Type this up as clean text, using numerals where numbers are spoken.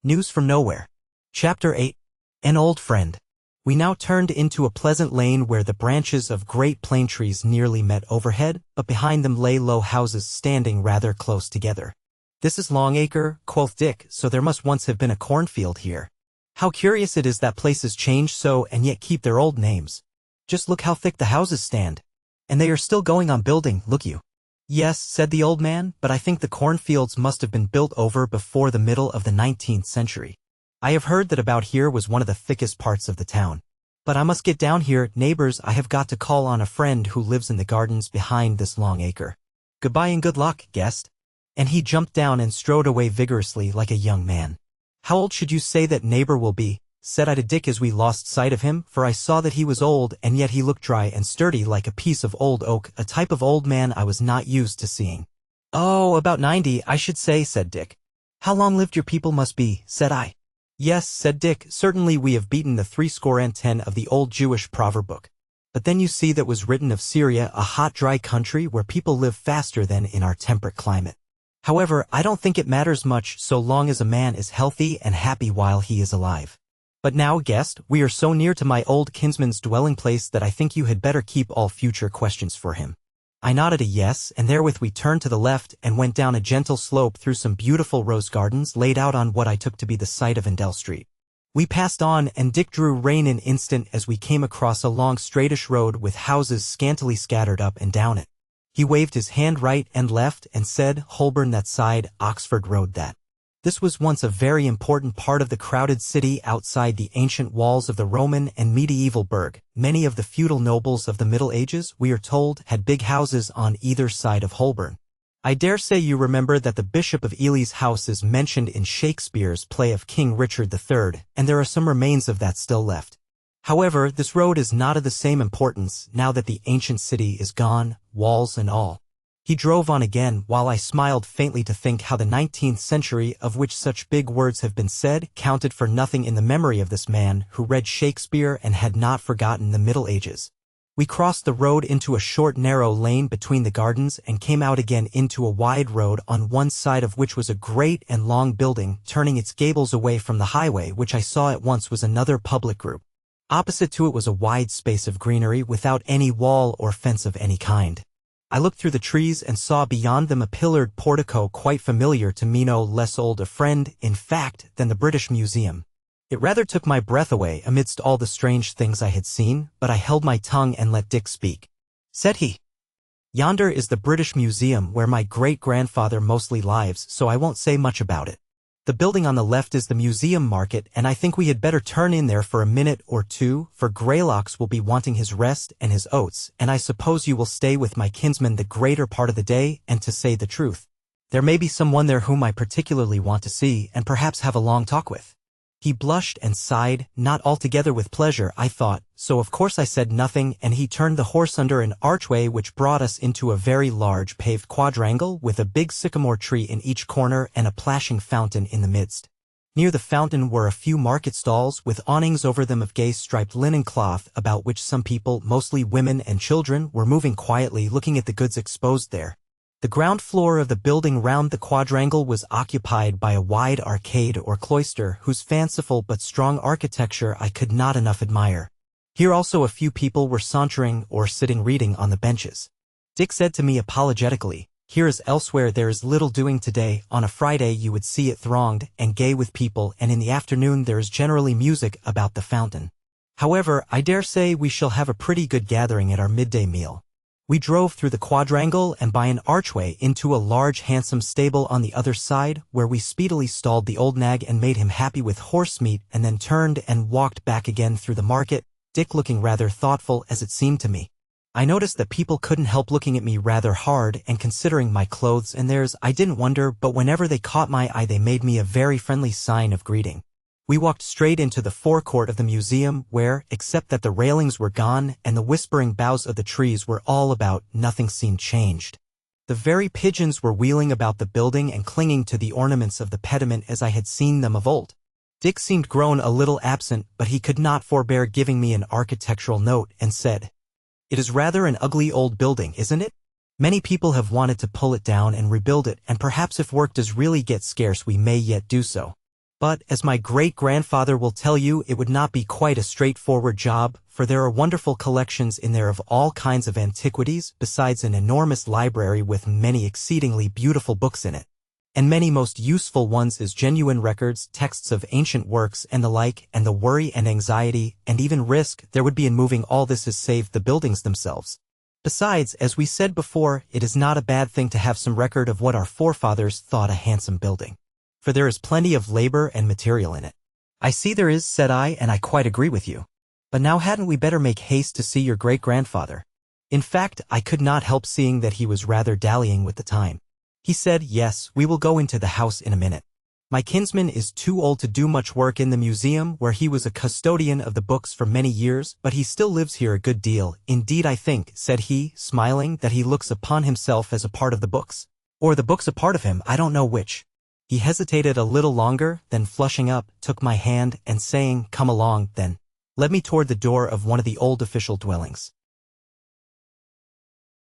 News from Nowhere. Chapter 8. An Old Friend. We now turned into a pleasant lane where the branches of great plane trees nearly met overhead, but behind them lay low houses standing rather close together. "This is Longacre," quoth Dick, "so there must once have been a cornfield here. How curious it is that places change so and yet keep their old names. Just look how thick the houses stand. And they are still going on building, look you." "Yes," said the old man, "but I think the cornfields must have been built over before the middle of the 19th century. I have heard that about here was one of the thickest parts of the town. But I must get down here, neighbors. I have got to call on a friend who lives in the gardens behind this long acre. Goodbye and good luck, guest." And he jumped down and strode away vigorously like a young man. "How old should you say that neighbor will be?" said I to Dick as we lost sight of him, for I saw that he was old and yet he looked dry and sturdy like a piece of old oak, a type of old man I was not used to seeing. "Oh, about 90, I should say," said Dick. "How long lived your people must be?" said I. "Yes," said Dick, "certainly we have beaten the 70 of the old Jewish proverb book. But then you see that was written of Syria, a hot dry country where people live faster than in our temperate climate. However, I don't think it matters much so long as a man is healthy and happy while he is alive. But now, guest, we are so near to my old kinsman's dwelling place that I think you had better keep all future questions for him." I nodded a yes, and therewith we turned to the left and went down a gentle slope through some beautiful rose gardens laid out on what I took to be the site of Endell Street. We passed on, and Dick drew rein an instant as we came across a long straightish road with houses scantily scattered up and down it. He waved his hand right and left and said, "Holborn that side, Oxford Road that." This was once a very important part of the crowded city outside the ancient walls of the Roman and medieval burg. Many of the feudal nobles of the Middle Ages, we are told, had big houses on either side of Holborn. I dare say you remember that the Bishop of Ely's house is mentioned in Shakespeare's play of King Richard III, and there are some remains of that still left. However, this road is not of the same importance now that the ancient city is gone, walls and all. He drove on again, while I smiled faintly to think how the 19th century, of which such big words have been said, counted for nothing in the memory of this man who read Shakespeare and had not forgotten the Middle Ages. We crossed the road into a short narrow lane between the gardens and came out again into a wide road on one side of which was a great and long building, turning its gables away from the highway, which I saw at once was another public group. Opposite to it was a wide space of greenery without any wall or fence of any kind. I looked through the trees and saw beyond them a pillared portico quite familiar to me, no less old a friend, in fact, than the British Museum. It rather took my breath away amidst all the strange things I had seen, but I held my tongue and let Dick speak. Said he, "Yonder is the British Museum where my great-grandfather mostly lives, so I won't say much about it. The building on the left is the museum market, and I think we had better turn in there for a minute or two, for Greylocks will be wanting his rest and his oats, and I suppose you will stay with my kinsman the greater part of the day, and to say the truth, there may be someone there whom I particularly want to see and perhaps have a long talk with." He blushed and sighed, not altogether with pleasure, I thought, so of course I said nothing, and he turned the horse under an archway which brought us into a very large paved quadrangle with a big sycamore tree in each corner and a plashing fountain in the midst. Near the fountain were a few market stalls with awnings over them of gay striped linen cloth, about which some people, mostly women and children, were moving quietly looking at the goods exposed there. The ground floor of the building round the quadrangle was occupied by a wide arcade or cloister whose fanciful but strong architecture I could not enough admire. Here also a few people were sauntering or sitting reading on the benches. Dick said to me apologetically, "Here as elsewhere there is little doing today. On a Friday you would see it thronged and gay with people, and in the afternoon there is generally music about the fountain. However, I dare say we shall have a pretty good gathering at our midday meal." We drove through the quadrangle and by an archway into a large handsome stable on the other side, where we speedily stalled the old nag and made him happy with horse meat, and then turned and walked back again through the market, Dick looking rather thoughtful as it seemed to me. I noticed that people couldn't help looking at me rather hard and considering my clothes and theirs. I didn't wonder, but whenever they caught my eye they made me a very friendly sign of greeting. We walked straight into the forecourt of the museum where, except that the railings were gone and the whispering boughs of the trees were all about, nothing seemed changed. The very pigeons were wheeling about the building and clinging to the ornaments of the pediment as I had seen them of old. Dick seemed grown a little absent, but he could not forbear giving me an architectural note and said, "It is rather an ugly old building, isn't it? Many people have wanted to pull it down and rebuild it, and perhaps if work does really get scarce we may yet do so." But, as my great-grandfather will tell you, it would not be quite a straightforward job, for there are wonderful collections in there of all kinds of antiquities, besides an enormous library with many exceedingly beautiful books in it. And many most useful ones as genuine records, texts of ancient works and the like, and the worry and anxiety, and even risk there would be in moving all this has saved the buildings themselves. Besides, as we said before, it is not a bad thing to have some record of what our forefathers thought a handsome building. For there is plenty of labor and material in it. I see there is, said I, and I quite agree with you. But now hadn't we better make haste to see your great-grandfather? In fact, I could not help seeing that he was rather dallying with the time. He said, yes, we will go into the house in a minute. My kinsman is too old to do much work in the museum, where he was a custodian of the books for many years, but he still lives here a good deal. Indeed, I think, said he, smiling, that he looks upon himself as a part of the books. Or the books a part of him, I don't know which. He hesitated a little longer, then flushing up, took my hand, and saying, come along, then, led me toward the door of one of the old official dwellings.